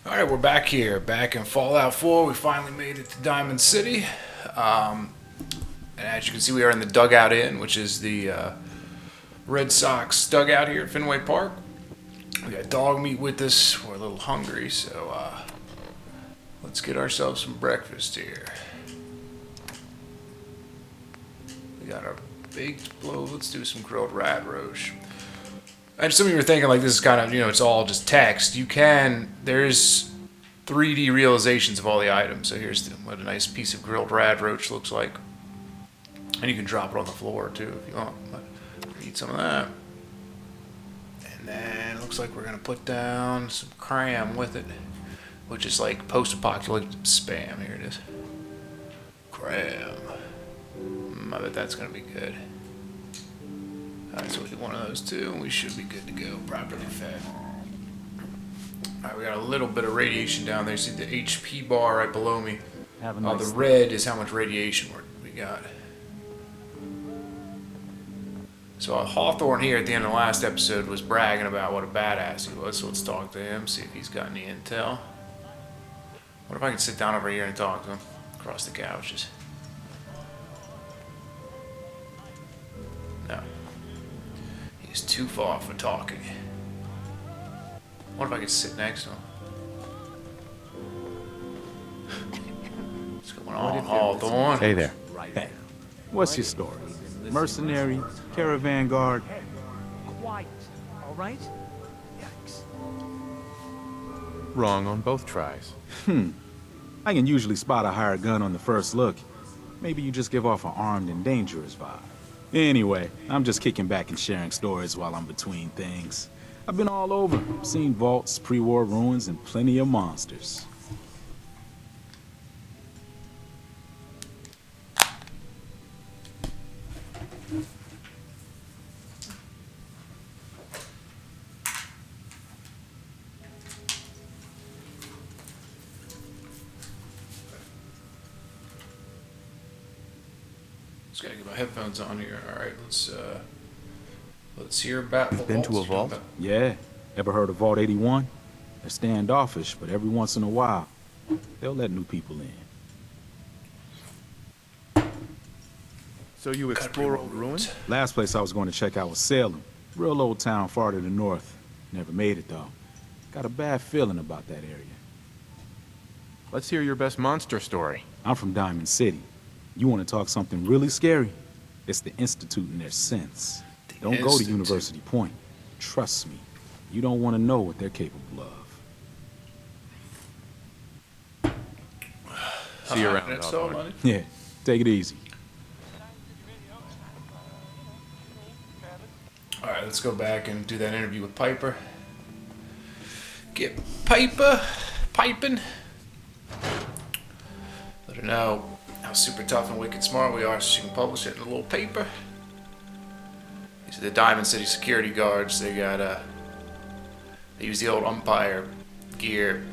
Alright, we're back here. Back in Fallout 4. We finally made it to Diamond City. And as you can see, we are in the Dugout Inn, which is the Red Sox dugout here at Fenway Park. We got dog meat with us. We're a little hungry, so let's get ourselves some breakfast here. We got our baked loaf. Let's do some grilled rat roast. And some of you are thinking like this is kind of, it's all just text. There's 3D realizations of all the items. So here's what a nice piece of grilled rad roach looks like. And you can drop it on the floor too if you want. But eat some of that. And then it looks like we're going to put down some cram with it, which is like post-apocalyptic spam. Here it is. Cram. I bet that's going to be good. Alright, so we do one of those too, and we should be good to go. Properly fed. Alright, we got a little bit of radiation down there. See the HP bar right below me? The red is how much radiation we got. So Hawthorne here at the end of the last episode was bragging about what a badass he was, so let's talk to him, see if he's got any intel. What if I can sit down over here and talk to him? Across the couches. No. He's too far for talking. What if I could sit next to him? What's going on, Hawthorne? Hey there. Hey. What's your story? Mercenary? Caravan guard? Quiet, all right? Yikes. Wrong on both tries. I can usually spot a hired gun on the first look. Maybe you just give off an armed and dangerous vibe. Anyway, I'm just kicking back and sharing stories while I'm between things. I've been all over, seen vaults, pre-war ruins, and plenty of monsters. Just gotta get my headphones on here. All right, let's hear about the Been to a vaults. vault? Yeah. Ever heard of Vault 81? They're standoffish, but every once in a while, they'll let new people in. So you explore old ruins? Last place I was going to check out was Salem. Real old town far to the north. Never made it, though. Got a bad feeling about that area. Let's hear your best monster story. I'm from Diamond City. You want to talk something really scary? It's the Institute and their sense. Don't go to University Point. Trust me. You don't want to know what they're capable of. See you around. That's all, buddy. Yeah, take it easy. All right, let's go back and do that interview with Piper. Get Piper piping. Let her know how super tough and wicked smart we are, so she can publish it in a little paper. These are the Diamond City security guards. They use the old umpire gear.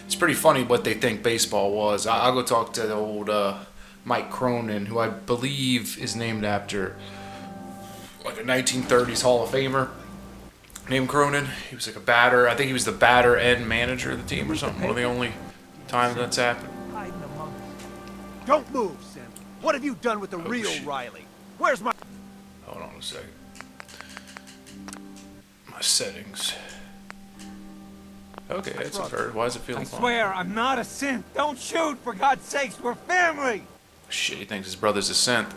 It's pretty funny what they think baseball was. I'll go talk to the old Mike Cronin, who I believe is named after like a 1930s Hall of Famer named Cronin. He was like a batter. I think he was the batter and manager of the team or something. One of the only times that's happened. Hiding among us. Don't move, Sim. What have you done with the real shit. Riley? Where's my... Hold on a second. My settings. Okay, that's inverted. Why does it feel I fine? swear, I'm not a synth. Don't shoot, for God's sakes. We're family. Shit, he thinks his brother's a synth.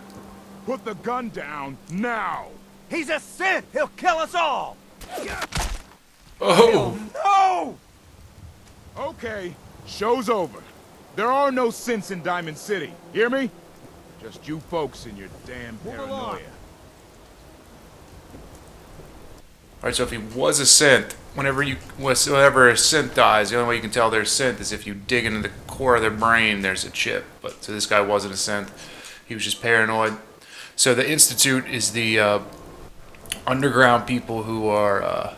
Put the gun down, now! He's a synth. He'll kill us all. Oh! No! Okay, show's over. There are no synths in Diamond City, hear me? Just you folks and your damn paranoia. Alright, so if he was a synth, whenever a synth dies, the only way you can tell they're a synth is if you dig into the core of their brain, there's a chip. But so this guy wasn't a synth. He was just paranoid. So the Institute is the underground people who are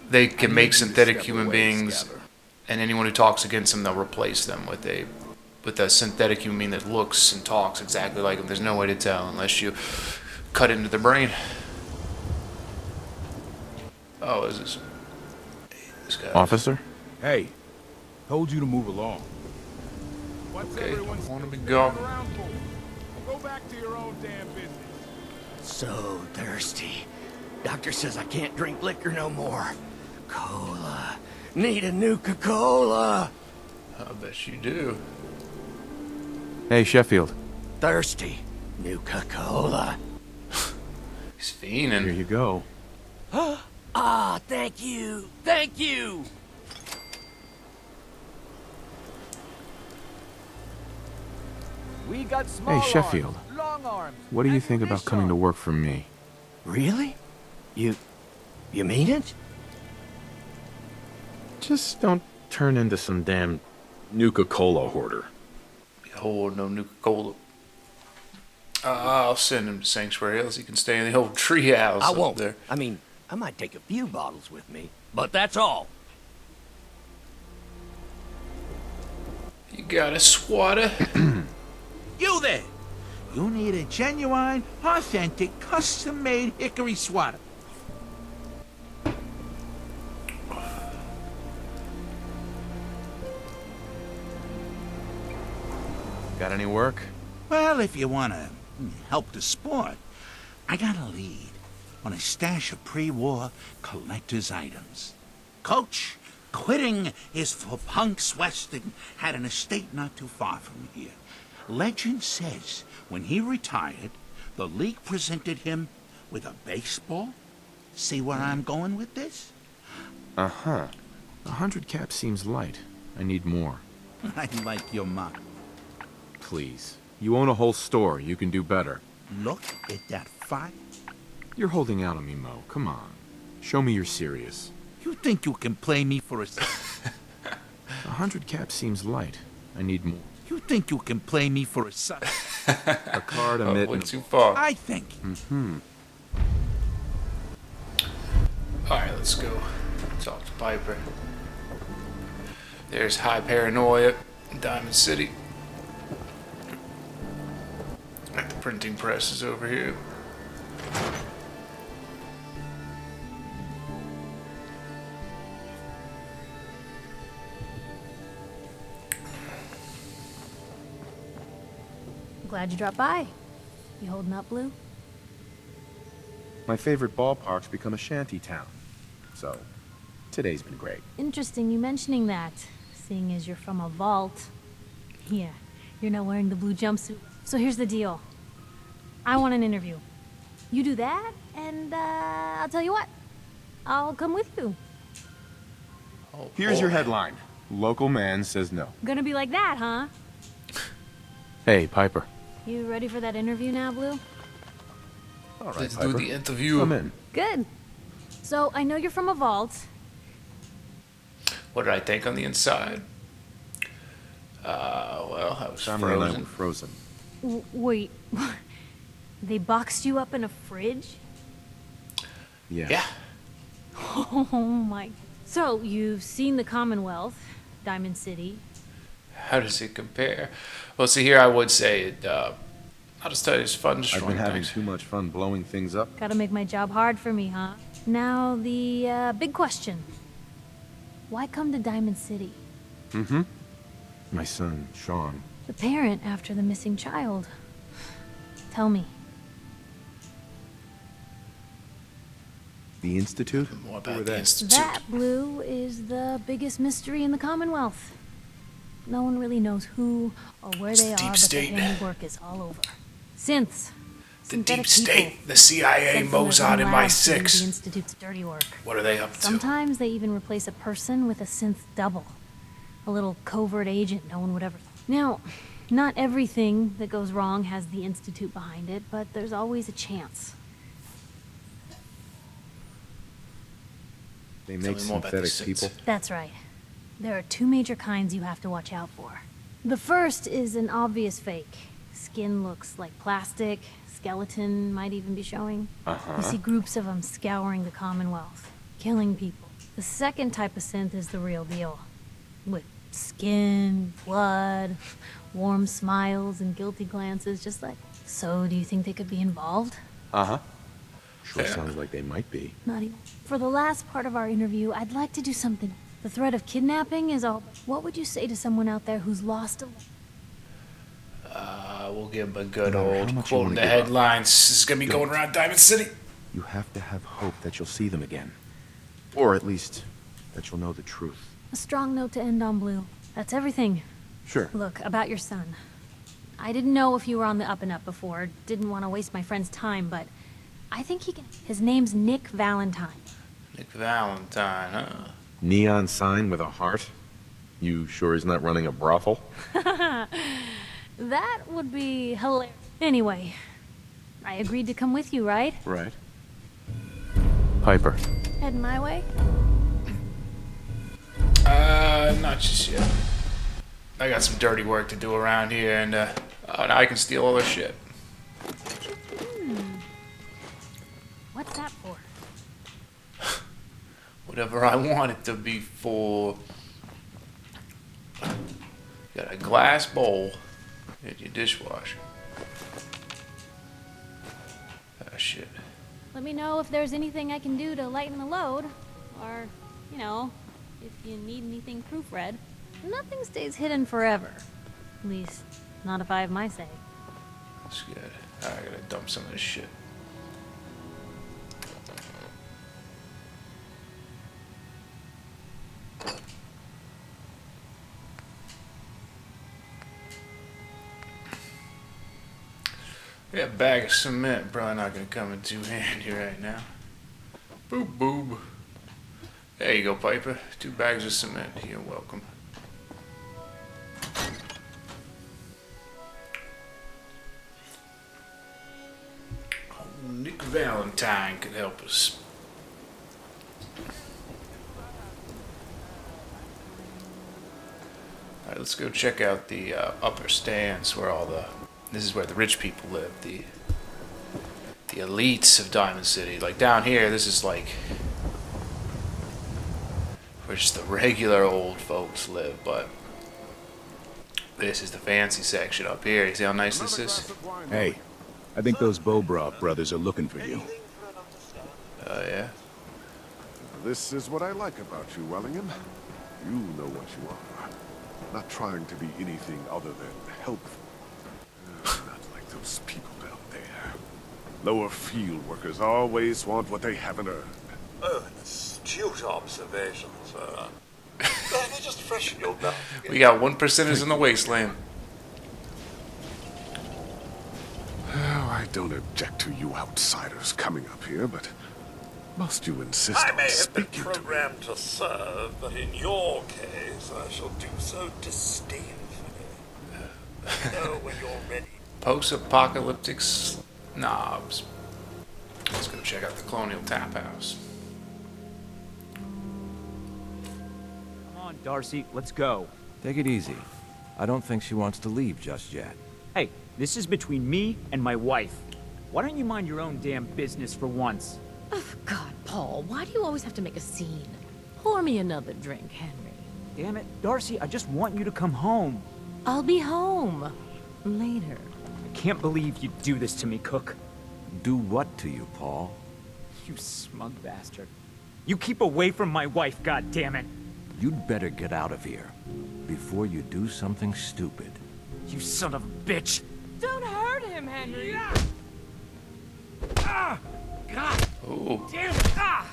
they can make synthetic human beings, and anyone who talks against them, they'll replace them with a synthetic human being that looks and talks exactly like them. There's no way to tell unless you cut into the brain. Oh, is this? This guy. Officer? Hey, told you to move along. What's Okay, everyone don't wanna be standing gone. around for? Go back to your own damn business. So thirsty. Doctor says I can't drink liquor no more. Cola. Need a Nuka-Cola. I bet you do. Hey, Sheffield. Thirsty. Nuka-Cola. He's Here fiending. you go. Ah, thank you. Thank you. We got small Hey, Sheffield. arms, long arms. What do you and think about coming to fish work for me? Really? You mean it? Just don't turn into some damn Nuka-Cola hoarder. Behold, no Nuka-Cola. I'll send him to Sanctuary Hills. He can stay in the old treehouse I up won't. there. I mean, I might take a few bottles with me, but that's all. You got a swatter? You there! You need a genuine, authentic, custom-made hickory swatter. Got any work? Well, if you want to help the sport, I got a lead on a stash of pre-war collector's items. Coach, quitting is for punks Weston had an estate not too far from here. Legend says when he retired, the league presented him with a baseball. See where I'm going with this? Uh-huh. 100 caps seems light. I need more. I like your motto. Please. You own a whole store. You can do better. Look at that fight. You're holding out on me, Mo. Come on. Show me you're serious. You think you can play me for a... 100 caps seems light. I need more. You think you can play me for a... A card, a Oh, mitt, went and too far. I think. Alright, let's go. Talk to Piper. There's High Paranoia in Diamond City. Like the printing press is over here. Glad you dropped by. You holding up, Blue? My favorite ballpark's become a shanty town. So, today's been great. Interesting you mentioning that, seeing as you're from a vault. Yeah, you're not wearing the blue jumpsuit. So here's the deal. I want an interview. You do that, and I'll tell you what. I'll come with you. Oh, Here's your boy. headline. Local man says no. Gonna be like that, huh? Hey, Piper. You ready for that interview now, Blue? All right, Let's Piper. do the interview. Come in. Good. So, I know you're from a vault. What did I think on the inside? Well, I was Family and I frozen. were frozen. Wait. They boxed you up in a fridge? Yeah. Yeah. Oh my. So, you've seen the Commonwealth, Diamond City. How does it compare? Well, see, here I would say it. I'll just tell you, it's fun I've destroying been having things. too much fun blowing things up. Gotta make my job hard for me, huh? Now, the big question. Why come to Diamond City? My son, Sean. The parent after the missing child. Tell me. The Institute? More Who about are the they? Institute. That, Blue, is the biggest mystery in the Commonwealth. No one really knows who or where It's they the are, deep but state. their handiwork is all over. Synths. The Synthetic deep state, people, the CIA, sent from their Mossad, own and labs to do MI6. The Institute's dirty work. What are they up to? Sometimes they even replace a person with a synth double. A little covert agent no one would ever... Now, not everything that goes wrong has the Institute behind it, but there's always a chance. They Tell make me more about the synthetic Siths. people? That's right. There are two major kinds you have to watch out for. The first is an obvious fake. Skin looks like plastic, skeleton might even be showing. You see groups of them scouring the Commonwealth, killing people. The second type of synth is the real deal. With skin, blood, warm smiles, and guilty glances, just like... So, do you think they could be involved? Uh-huh. Sure Yeah. sounds like they might be. Not even... For the last part of our interview, I'd like to do something. The threat of kidnapping is all. What would you say to someone out there who's lost a... We'll give him a good No matter how old much you quote in wanna the give up, headlines. This is gonna be going around Diamond City. You have to have hope that you'll see them again. Or at least, that you'll know the truth. A strong note to end on, Blue. That's everything. Sure. Look, about your son. I didn't know if you were on the up and up before. Didn't want to waste my friend's time, but I think he can... His name's Nick Valentine. Nick Valentine, huh? Neon sign with a heart? You sure he's not running a brothel? That would be hilarious. Anyway, I agreed to come with you, right? Right. Piper. Heading my way? Not just yet. I got some dirty work to do around here, and now I can steal all their shit. What's that for? Whatever I want it to be for. Got a glass bowl in your dishwasher. Ah, shit. Let me know if there's anything I can do to lighten the load. Or, you know, if you need anything proofread. Nothing stays hidden forever. At least, not if I have my say. That's good. Alright, I gotta dump some of this shit. Yeah, a bag of cement. Probably not gonna come in too handy right now. Boob boob. There you go, Piper. 2 bags of cement. You're welcome. Oh, Nick Valentine could help us. Alright, let's go check out the upper stands where all the... This is where the rich people live, the elites of Diamond City. Like down here, this is like where just the regular old folks live, but this is the fancy section up here. You see how nice this is? Hey, I think those Bobroff brothers are looking for you. Oh yeah? This is what I like about you, Wellingham. You know what you are. Not trying to be anything other than helpful. Not like those people down there. Lower field workers always want what they haven't earned. Oh, an astute observation, sir. Let me just freshen your memory. We got 1%ers in the wasteland. Oh, I don't object to you outsiders coming up here, but must you insist I on may have been speaking to me? programmed to serve, but in your case, I shall do so disdainfully. Know when you're ready. Post-apocalyptic snobs. Let's go check out the Colonial Tap House. Come on, Darcy, let's go. Take it easy. I don't think she wants to leave just yet. Hey, this is between me and my wife. Why don't you mind your own damn business for once? Oh, God, Paul, why do you always have to make a scene? Pour me another drink, Henry. Damn it, Darcy, I just want you to come home. I'll be home. Later. I can't believe you'd do this to me, Cook. Do what to you, Paul? You smug bastard. You keep away from my wife, goddammit. You'd better get out of here before you do something stupid. You son of a bitch. Don't hurt him, Henry. Ah! God Ooh. damn it! Ah!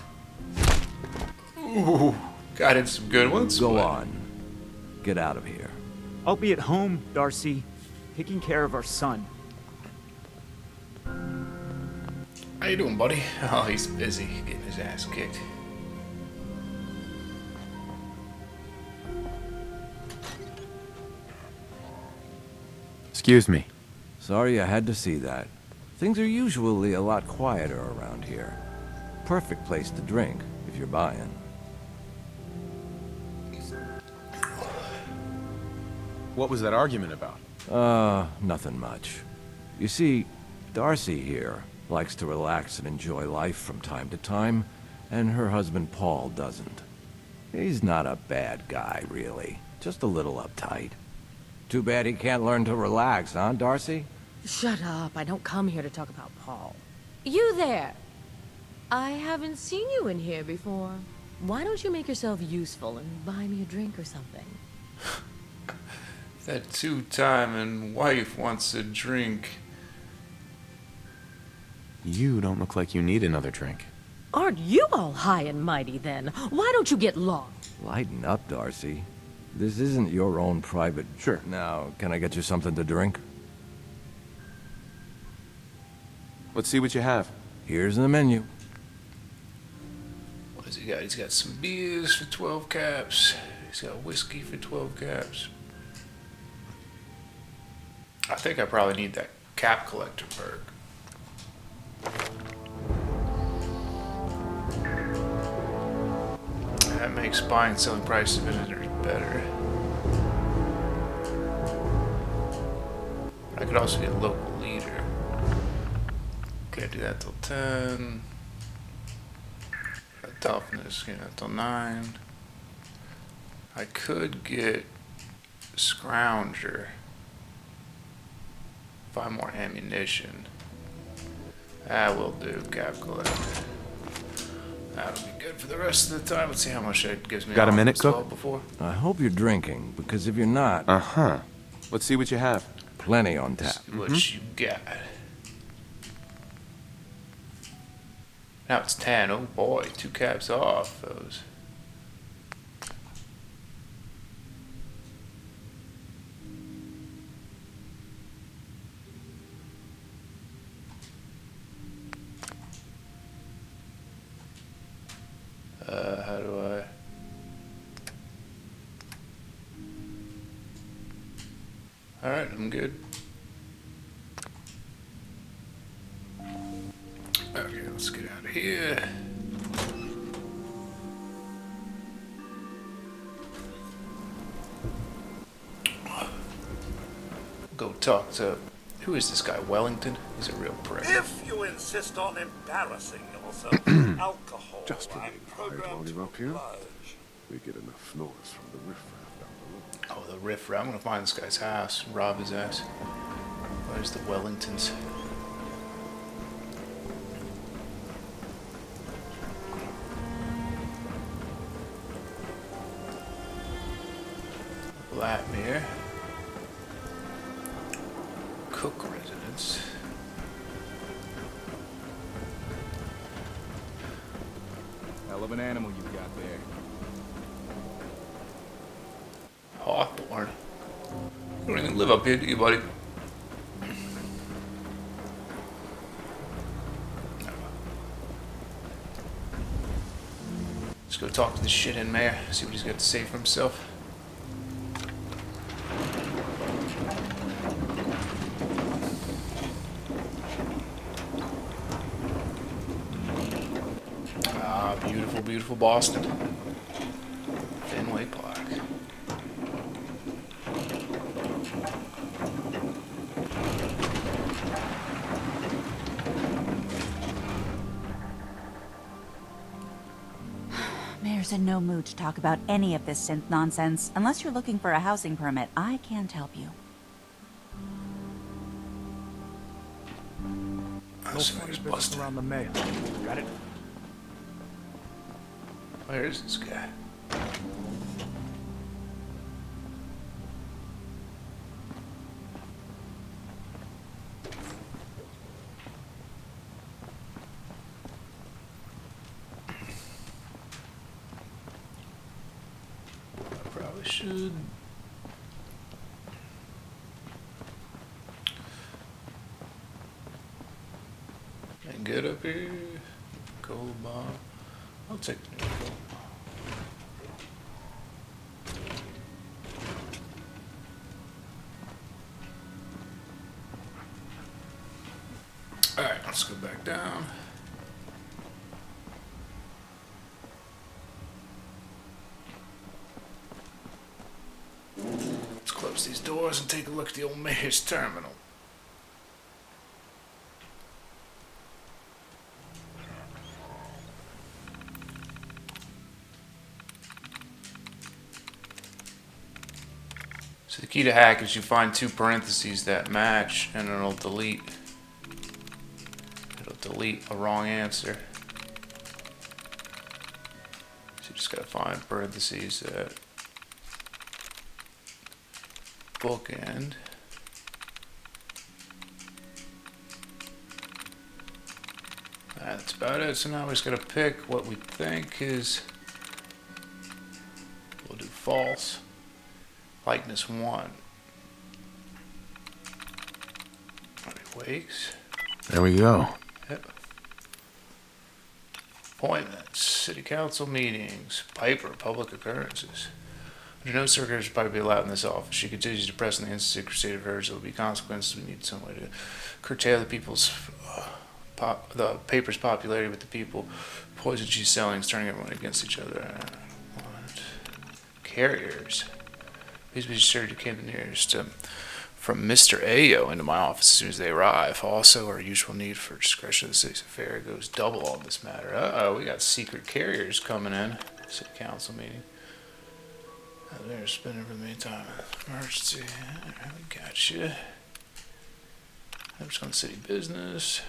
Ooh. Got in some good ones. Go but- on. Get out of here. I'll be at home, Darcy, taking care of our son. How you doing, buddy? Oh, he's busy getting his ass kicked. Excuse me. Sorry I had to see that. Things are usually a lot quieter around here. Perfect place to drink, if you're buying. What was that argument about? Nothing much. You see, Darcy here likes to relax and enjoy life from time to time, and her husband Paul doesn't. He's not a bad guy, really. Just a little uptight. Too bad he can't learn to relax, huh, Darcy? Shut up. I don't come here to talk about Paul. You there. I haven't seen you in here before. Why don't you make yourself useful and buy me a drink or something? That two-timing wife wants a drink. You don't look like you need another drink. Aren't you all high and mighty then? Why don't you get lost? Lighten up, Darcy. This isn't your own private... Sure. Now, can I get you something to drink? Let's see what you have. Here's the menu. What has he got? He's got some beers for 12 caps. He's got whiskey for 12 caps. I think I probably need that cap collector perk. That makes buying and selling prices of visitors better. I could also get local leader. Can't do that till 10. Got toughness, get that till 9. I could get Scrounger. 5 more ammunition. That will do, cap collector. That'll be good for the rest of the time. Let's see how much it gives me. Got a minute, Cook? Before. I hope you're drinking, because if you're not... Uh-huh. Let's see what you have. Plenty on tap. See what you got. Now it's 10. Oh boy, 2 caps off those. How do I... Alright, I'm good. Okay, let's get out of here. Go talk to... Who is this guy, Wellington? He's a real prick. If you insist on embarrassing yourself, alcohol Just and remain quiet while programmed you're up here. oblige. We get enough noise from the riffraff down the road. Oh, the riffraff. I'm gonna find this guy's house and rob his ass. Where's the Wellingtons? Latmere. Cook residence. Hell of an animal you've got there. Hawthorne. You don't even live up here, do you, buddy? Let's go talk to this shithead mayor, see what he's got to say for himself. Ah, beautiful, beautiful Boston. Fenway Park. Mayor's in no mood to talk about any of this synth nonsense. Unless you're looking for a housing permit, I can't help you. No funny business around the mayor. Got it? Where is this guy? I probably should. Ain't good up here. Gold bomb. I'll take the new gold bomb. Alright, let's go back down. Let's close these doors and take a look at the old mayor's terminal. So the key to hack is you find 2 parentheses that match, and it'll delete a wrong answer. you just gotta find parentheses that bookend. That's about it. So now we just gotta pick what we think is. We'll do false. Likeness 1. Wakes. There we go. Yep. Appointments, city council meetings, Piper, public occurrences. Under no circumstances should Piper be allowed in this office. She continues to press on the instant state of affairs. There will be consequences. We need some way to curtail the people's, the paper's popularity with the people. Poison she's selling is turning everyone against each other. Carriers. Please be sure to keep the nearest. From Mr. Ayo into my office as soon as they arrive. Also, our usual need for discretion of the city's affair goes double on this matter. Uh-oh, we got secret carriers coming in. City council meeting. They're spending for the meantime. Emergency. Alright, we got you. I'm just on city business.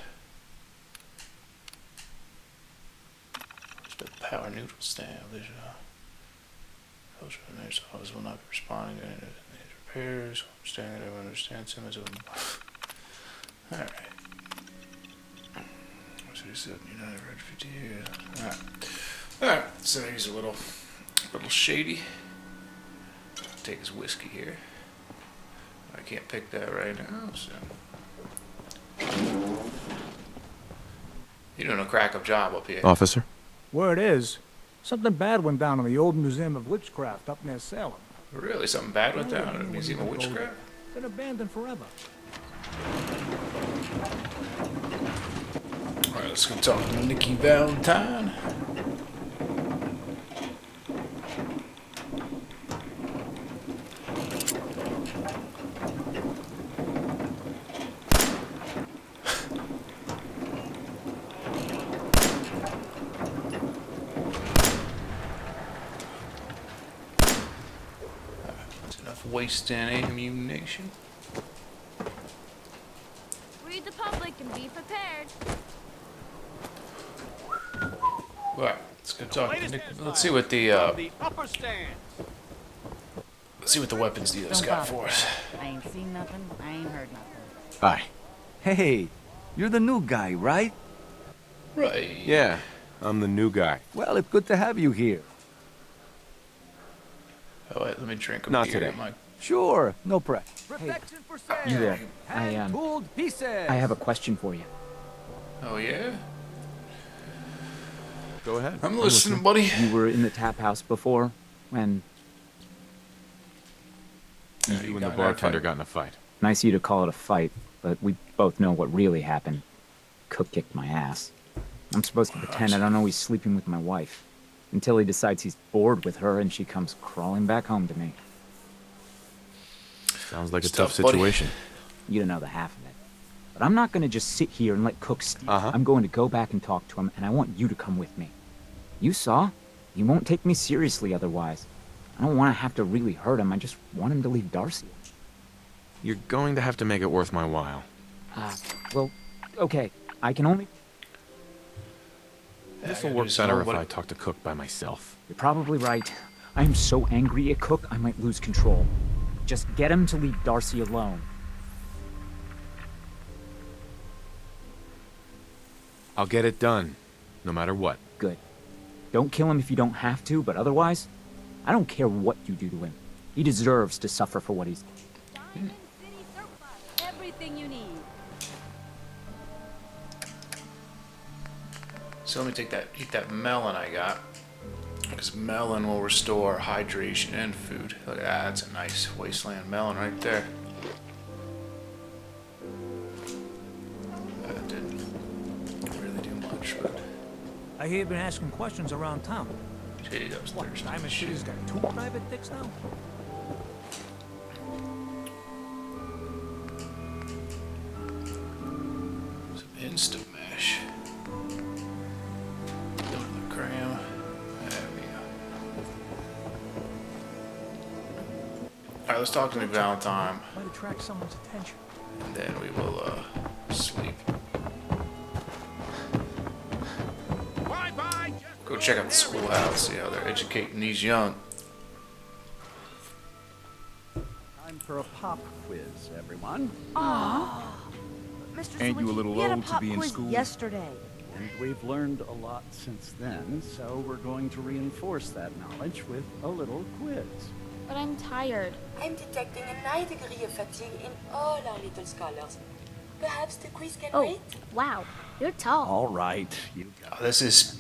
Just a power noodle stand. Those office will not be responding to any of these repairs. Understanding that everyone understands him as a. Alright. So he said United Red 50 years. Alright. Alright, so he's a little shady. Take his whiskey here. I can't pick that right now, so. You're doing a crack up job up here. Officer? Word is, something bad went down in the old Museum of Witchcraft up near Salem. Really? Something bad went down at the Museum of Witchcraft? Been abandoned forever. Alright, let's go talk to Nikki Valentine. Wasting ammunition. Read the public and be prepared. Alright, let's go talk to Nick. Let's see what the let's see what the weapons dealer's got for us. I ain't seen nothing. I ain't heard nothing. Hi. Hey, you're the new guy, right? Right. Yeah, I'm the new guy. Well, it's good to have you here. Oh wait, let me drink a Not beer. today. Sure, no press. Protection for sale. You there? Hand-pulled pieces. I have a question for you. Oh yeah? Go ahead. I'm listening, buddy. You were in the tap house before when You and the bartender got in a fight. nice of you to call it a fight, but we both know what really happened. Cook kicked my ass. I'm supposed to pretend I don't know he's sleeping with my wife until he decides he's bored with her and she comes crawling back home to me. Sounds like a Stuff, tough situation. You don't know the half of it. But I'm not going to just sit here and let Cook steal. I'm going to go back and talk to him, and I want you to come with me. You saw? He won't take me seriously otherwise. I don't want to have to really hurt him. I just want him to leave Darcy. You're going to have to make it worth my while. Well, okay. I can only... This will work better if I talk to Cook by myself. You're probably right. I am so angry at Cook, I might lose control. Just get him to leave Darcy alone. I'll get it done, no matter what. Good. Don't kill him if you don't have to, but otherwise, I don't care what you do to him. He deserves to suffer for what he's... Diamond City Surplus. Everything you need. So let me eat that melon I got. Because melon will restore hydration and food. Look at that, that's a nice wasteland melon right there. That didn't really do much, but... I hear you've been asking questions around town. Gee, I was thirsty. Diamond City's got 2 private dicks now? Some Instamesh. Cram. There we go. Alright, let's talk to Nick Valentine. Might attract someone's attention. And then we will, sleep. Bye-bye! Go check out the schoolhouse, see how they're educating these young. Time for a pop quiz, everyone. Aww. Mr. Ain't you a Sawicki, little we had old a to pop be in quiz school? yesterday. And we've learned a lot since then, so we're going to reinforce that knowledge with a little quiz. But I'm tired. I'm detecting a high degree of fatigue in all our little scholars. Perhaps the quiz can Oh, wait? wow. You're tall. All right, you got Oh, this is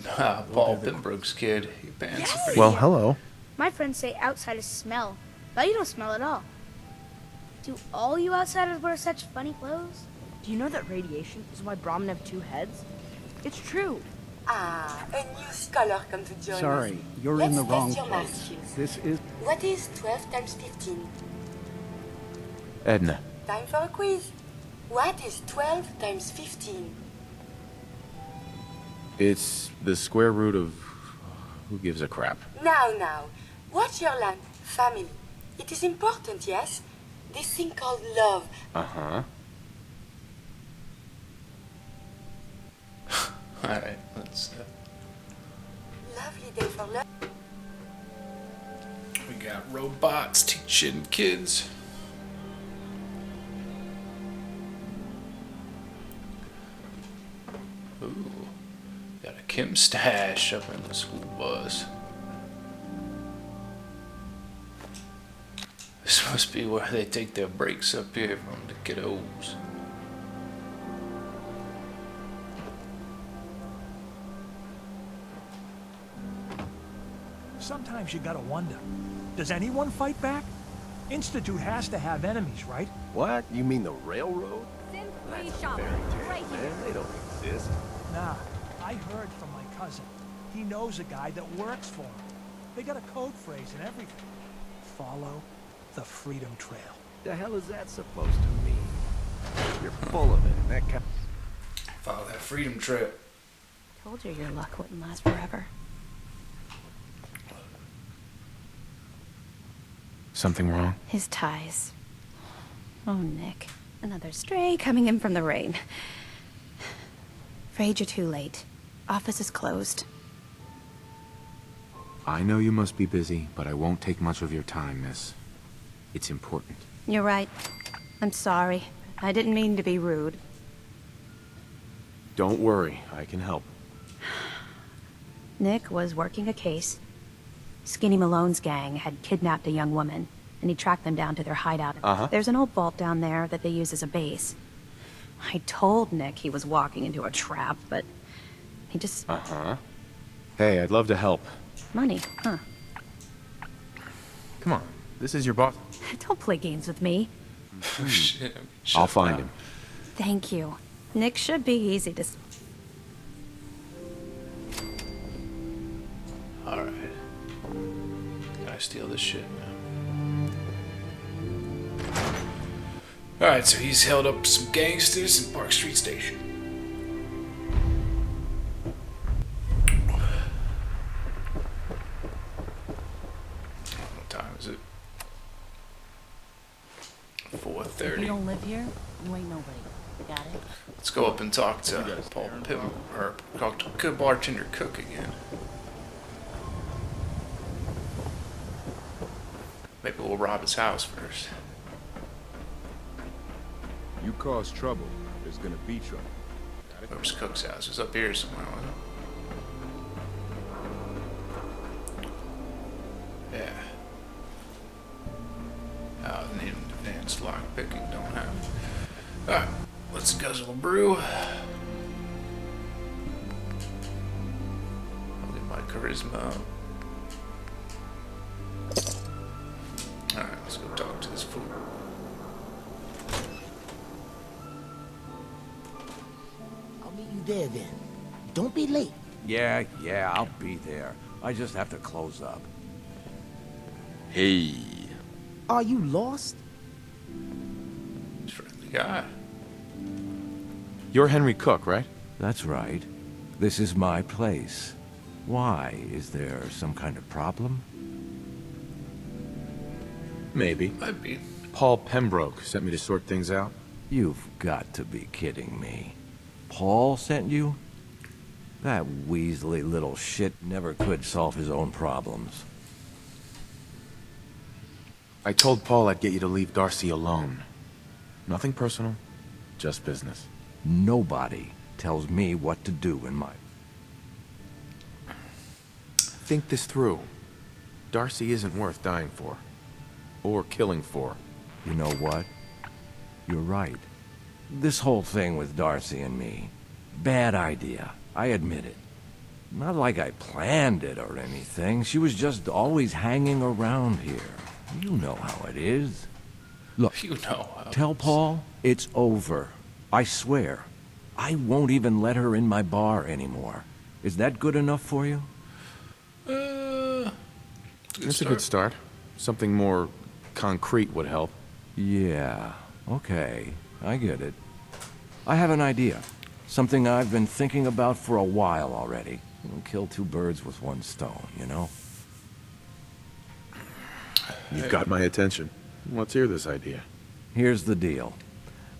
Paul Pembroke's kid. He pants are pretty. Well, hello. My friends say outsiders smell, but you don't smell at all. Do all you outsiders wear such funny clothes? Do you know that radiation is why Brahmin have two heads? It's true. Ah, a new scholar come to join us. Sorry, you're Let's in the test wrong your place. math skills. This is What is 12 times 15? Edna. Time for a quiz. What is 12 times 15? It's the square root of... Who gives a crap? Now. Watch your land, family. It is important, yes? This thing called love. Uh-huh. Alright, let's... Lovely day for love. We got robots teaching kids. Ooh, got a Kim stash up in the school bus. This must be where they take their breaks up here from the kiddos. Sometimes you gotta wonder, does anyone fight back? Institute has to have enemies, right? What? You mean the railroad? Free shop. Right here. Man, they don't exist. Nah, I heard from my cousin. He knows a guy that works for him. They got a code phrase and everything. Follow the Freedom Trail. The hell is that supposed to mean? You're full of it. That kind. Follow that Freedom Trail. Told you your luck wouldn't last forever. Something wrong? His ties. Oh, Nick. Another stray coming in from the rain. Afraid you're too late. Office is closed. I know you must be busy, but I won't take much of your time, miss. It's important. You're right. I'm sorry. I didn't mean to be rude. Don't worry, I can help. Nick was working a case. Skinny Malone's gang had kidnapped a young woman, and he tracked them down to their hideout. Uh-huh. There's an old vault down there that they use as a base. I told Nick he was walking into a trap, but he just... Uh-huh. Hey, I'd love to help. Money, huh? Come on, this is your boss. Don't play games with me. Shit. I'll find him. Thank you. Nick should be easy to... Alright. Gotta steal this shit now. Alright, so he's held up some gangsters in Park Street Station. What time is it? If you 4:30. don't live here, you ain't nobody. Got it? Let's go up and talk to Paul Pim, or talk to good bartender Cook again. Maybe we'll rob his house first. You cause trouble, there's gonna be trouble. Where's Cook's house? It's up here somewhere, wasn't it? Yeah. Oh, need advanced lock picking, don't have it. Alright, let's guzzle a brew. I'll get my charisma up. Alright, let's go talk to this fool. I'll meet you there then. Don't be late. Yeah, I'll be there. I just have to close up. Hey. Are you lost? Friendly guy. You're Henry Cook, right? That's right. This is my place. Why? Is there some kind of problem? Maybe. Might be. Paul Pembroke sent me to sort things out. You've got to be kidding me. Paul sent you? That Weasley little shit never could solve his own problems. I told Paul I'd get you to leave Darcy alone. Nothing personal, just business. Nobody tells me what to do in my... Think this through. Darcy isn't worth dying for. Or killing for. You know what? You're right. This whole thing with Darcy and me, bad idea. I admit it. Not like I planned it or anything. She was just always hanging around here. You know how it is. Look, You know how tell Paul it's over. I swear. I won't even let her in my bar anymore. Is that good enough for you? It's a good start. Something more concrete would help. Yeah, okay. I get it. I have an idea. Something I've been thinking about for a while already. Kill two birds with one stone, you know? You've got my attention. Let's hear this idea. Here's the deal.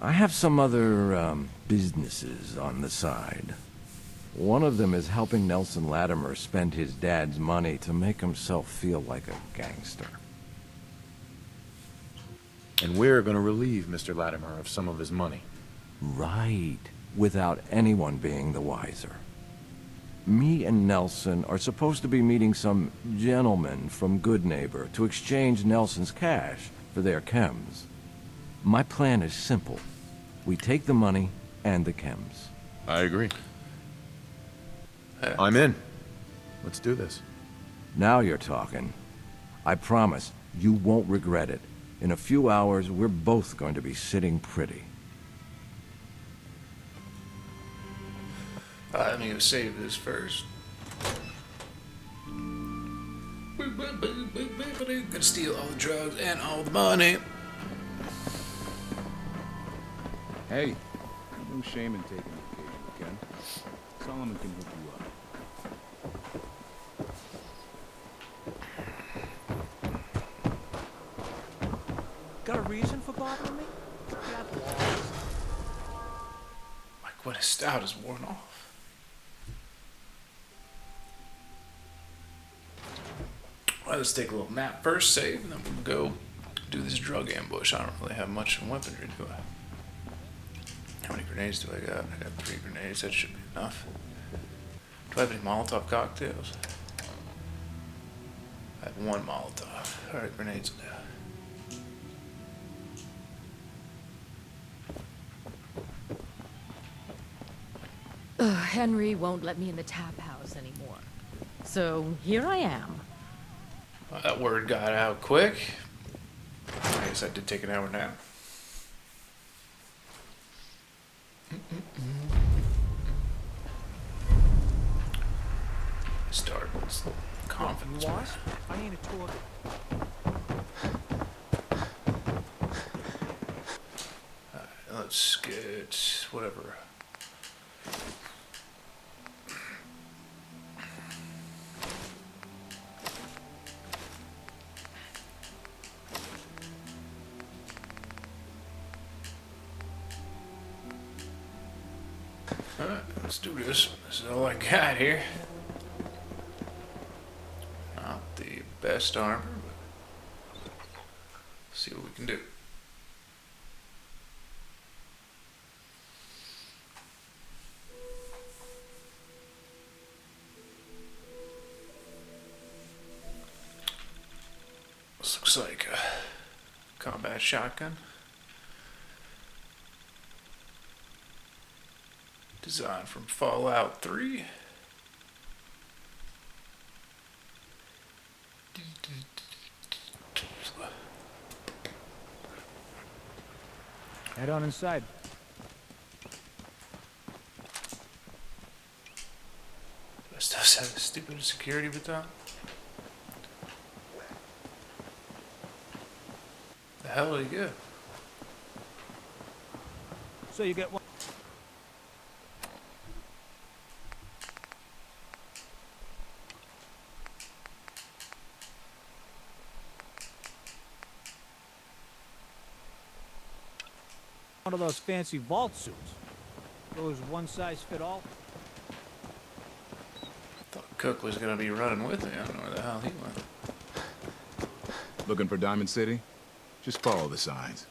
I have some other, businesses on the side. One of them is helping Nelson Latimer spend his dad's money to make himself feel like a gangster. And we're gonna relieve Mr. Latimer of some of his money. Right. Without anyone being the wiser. Me and Nelson are supposed to be meeting some gentleman from Goodneighbor to exchange Nelson's cash for their chems. My plan is simple. We take the money and the chems. I agree. I'm in. Let's do this. Now you're talking. I promise you won't regret it. In a few hours, we're both going to be sitting pretty. Let me go save this first. Gonna steal all the drugs and all the money. Hey, no shame in taking the occasion, Ken. Solomon can hook you up. Got a reason for bothering me? Got lost. Like when a stout is worn off. Well, let's take a little nap first, save, and then we'll go do this drug ambush. I don't really have much in weaponry, do I? How many grenades do I got? I got 3 grenades. That should be enough. Do I have any Molotov cocktails? I have 1 Molotov. Alright, grenades will do. Henry won't let me in the tap house anymore. So here I am. Well, that word got out quick. I guess I did take an hour nap. Start confidence. What? I ain't a tour. Let's get whatever. Alright, let's do this. This is all I got here. Not the best armor, but see what we can do. This looks like a combat shotgun. Designed from Fallout 3. Head on inside. This does have a stupid security baton. The hell did he get? So you get one. One of those fancy vault suits. Those one-size-fit-all. Cook was gonna be running with me. I don't know where the hell he went. Looking for Diamond City? Just follow the signs.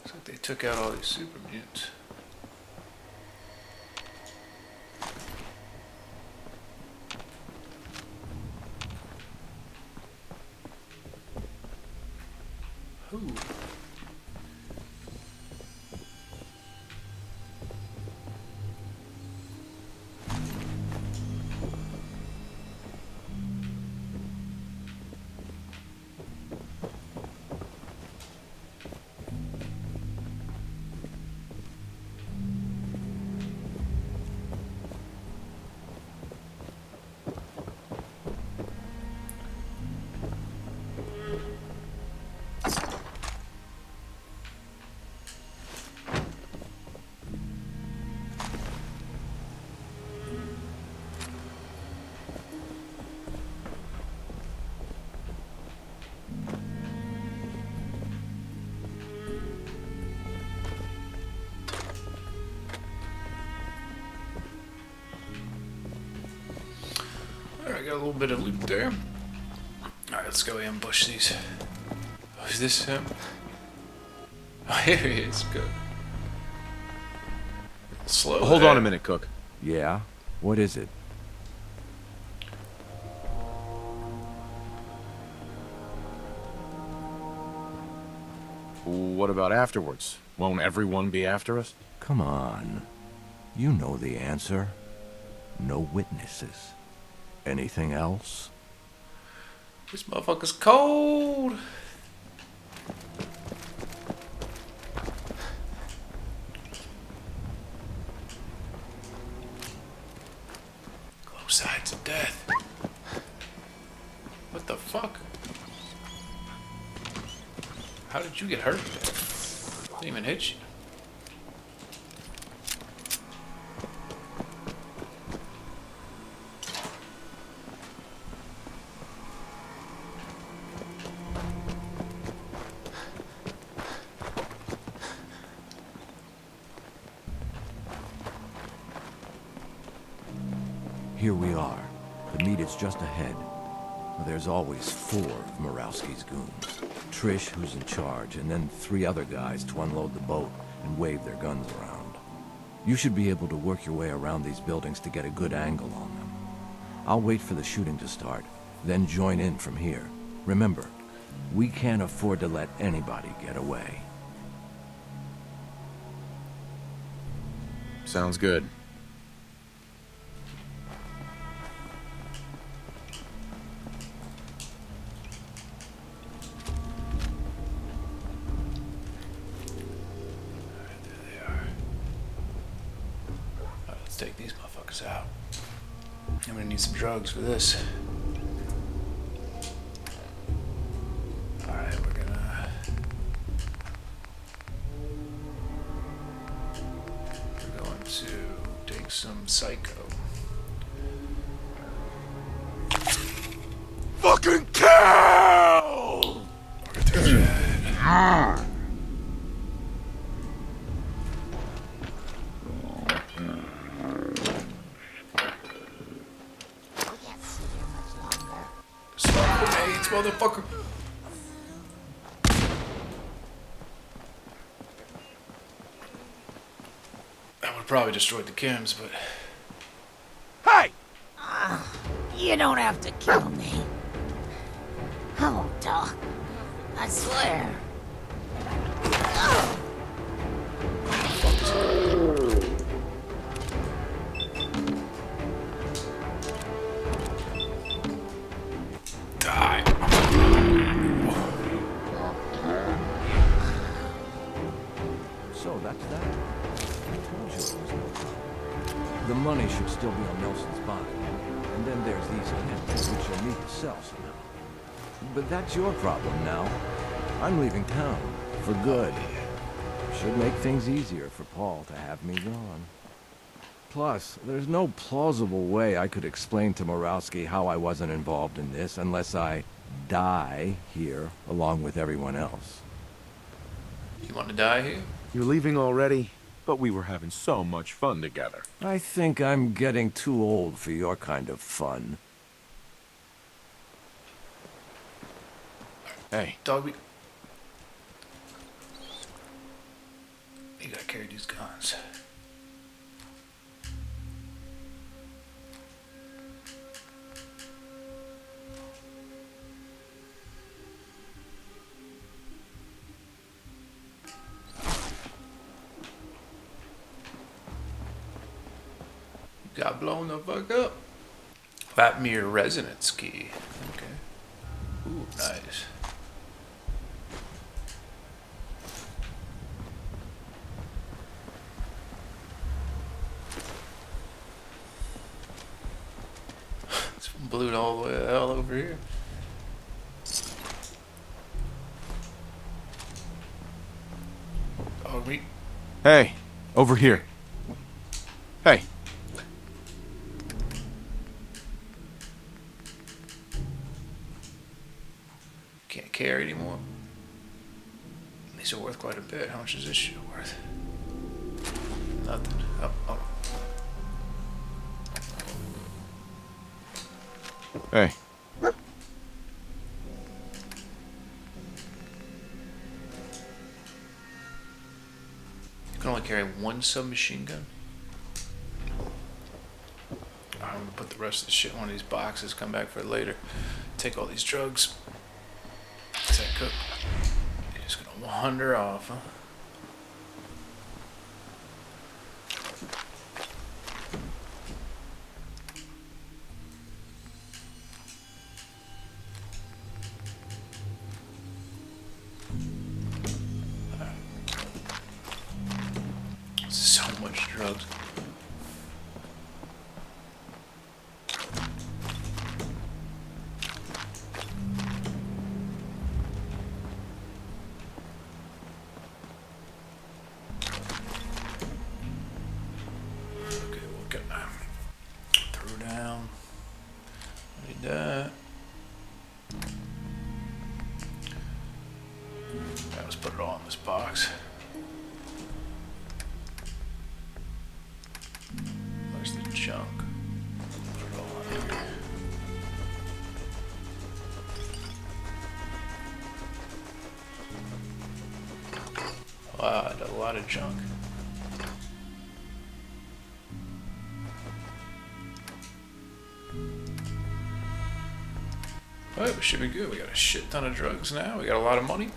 Looks like they took out all these super mutants. Ooh. Alright, got a little bit of loot there. Alright, let's go ambush these. Oh, is this him? Oh, here he is. Good. Slow. Hold there. on a minute, Cook. Yeah? What is it? What about afterwards? Won't everyone be after us? Come on. You know the answer. No witnesses. Anything else? This motherfucker's cold. Glow sides of death. What the fuck? How did you get hurt? Didn't even hit you. Here we are. The meet is just ahead. There's always 4 of Murawski's goons. Trish, who's in charge, and then 3 other guys to unload the boat and wave their guns around. You should be able to work your way around these buildings to get a good angle on them. I'll wait for the shooting to start, then join in from here. Remember, we can't afford to let anybody get away. Sounds good. Let's take these motherfuckers out. I'm gonna need some drugs for this. Alright, we're going to take some Psycho. Fucking kill! Stop grenades, motherfucker! That would probably destroyed the chems, but... Hey! You don't have to kill me. I won't talk. I swear. Die. So that's that. I told you it was no problem. The money should still be on Nelson's body. And then there's these chems, which you'll need to sell somehow. But that's your problem now. I'm leaving town. For good. Should make things easier for Paul to have me gone. Plus, there's no plausible way I could explain to Morowski how I wasn't involved in this unless I die here along with everyone else. You want to die here? You're leaving already? But we were having so much fun together. I think I'm getting too old for your kind of fun. Hey. Dog, you gotta carry these guns. Got blown the fuck up. Vatmir resonance key. Okay. Ooh, nice. It's blew all the way the hell over here. Oh, we. Hey, over here. Hey. Can't carry anymore. These are worth quite a bit. How much is this shit worth? Nothing. Oh, oh. Hey. You can only carry one submachine gun? I'm gonna put the rest of the shit in one of these boxes, come back for it later. Take all these drugs. What's that cook? You're just gonna wander off, huh? So much drugs. Okay, we'll get throw down. Need that. Yeah, let's put it all in this box. Where's the junk? Put it all in here. Wow, I got a lot of junk. Alright, we should be good. We got a shit ton of drugs now. We got a lot of money.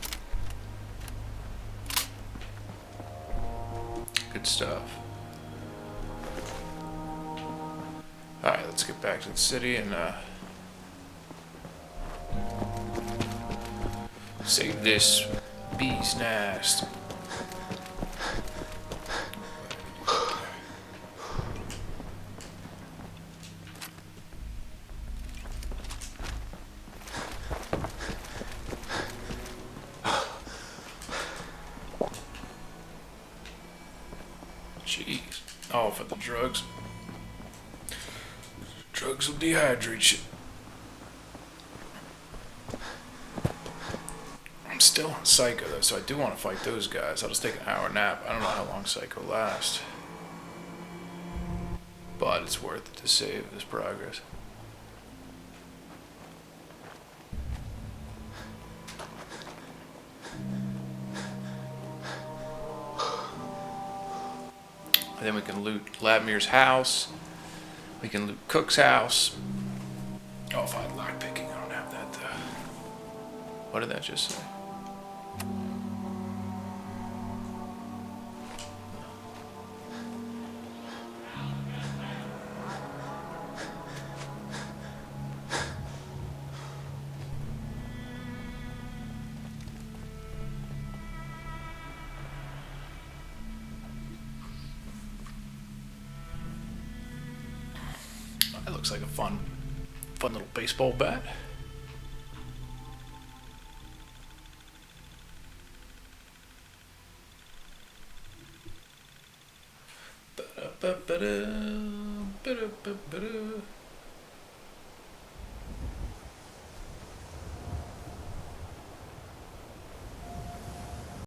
Good stuff. Alright, let's get back to the city and save this bee's nest. Jeez. Oh, for the drugs. Drugs will dehydrate you. I'm still on Psycho though, so I do want to fight those guys. I'll just take an hour nap. I don't know how long Psycho lasts. But it's worth it to save this progress. And then we can loot Latmir's house. We can loot Cook's house. Oh, if I had lockpicking, I don't have that though. What did that just say? That looks like a fun little baseball bat. Ba-da-ba-da, ba-da-ba-ba-da.